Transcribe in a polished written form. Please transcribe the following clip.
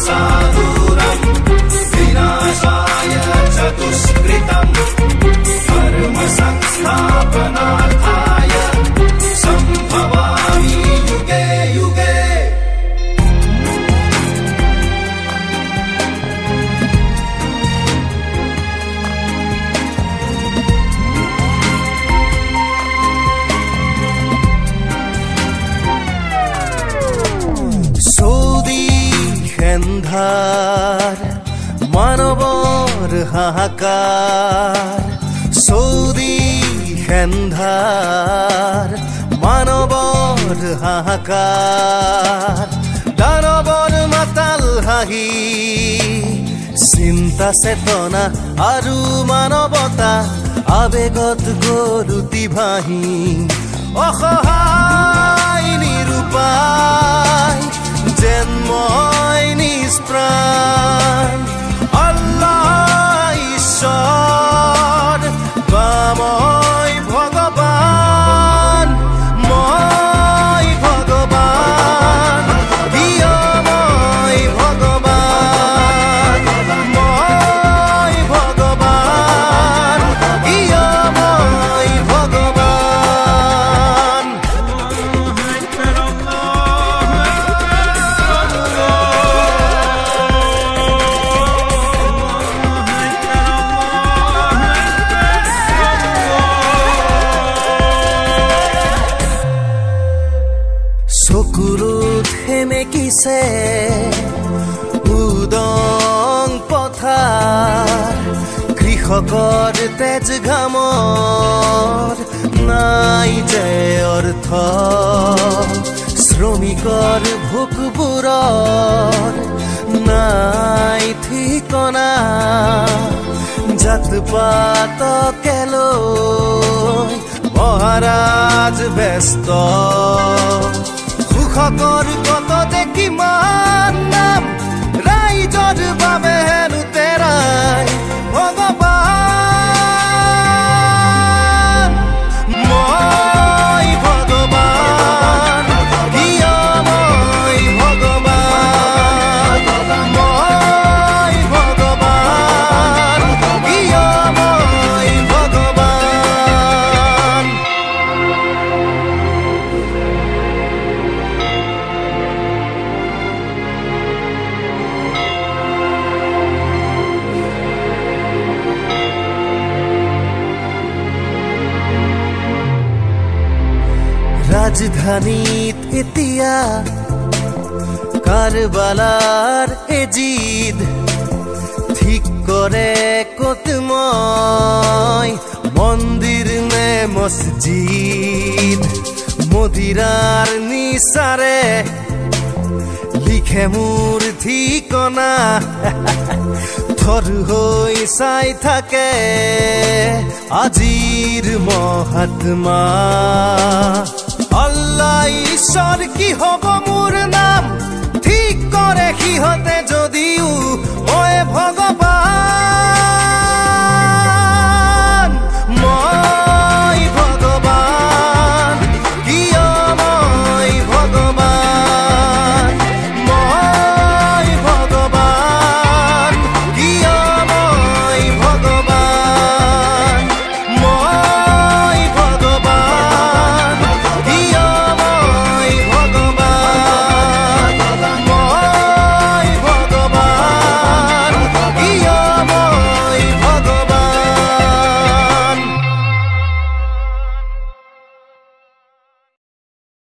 साधुरं विनाशाय च दुष्कृतं धर्म संस्थापनार्थाय संभवामि युगे युगे। মানৱৰ হাহাকাৰ সৌদি হেন্ধাৰ মানৱৰ হাহাকাৰ দানৱৰ মাতাল হাঁহি চিন্তা চেতনা আৰু মানৱতা আবেগত গৰুতি ভাহি অসহায় নিৰুপায় যেন মই নিষ্প্ৰাণ আল্লাহ ঈশ্বৰ বা মই ভগৱান কিয় মই ভগৱান কিয় মই ভগৱান। চকুৰত সেমেকিছে উদং পথাৰ কৃষকৰ তেজ ঘামৰ নাই যে অৰ্থ শ্ৰমিকৰ ভোকবোৰৰ নাই ঠিকনা জাত পাতকে লৈ মহাৰাজ ব্যস্ত সুখকৰ কততে কিমান নাম ৰাইজৰ বাবে হেনো তেৰাই ভগৱান মই ভগৱান কিয় মই ভগৱান কিয় মই ভগৱান। ৰাজধানীত এতিয়া কাৰবালাৰ এজিদ ঠিক কৰে ক'ত মই মন্দিৰ নে মছজিদ মদিৰাৰ নিচাৰে লিখে মোৰ ঠিকনা থৰ হৈ চাই থাকে আজিৰ মহাত্মা আল্লাহ ঈশ্বৰ কি হ'ব মোৰ নাম ঠিক কৰে সিহঁতে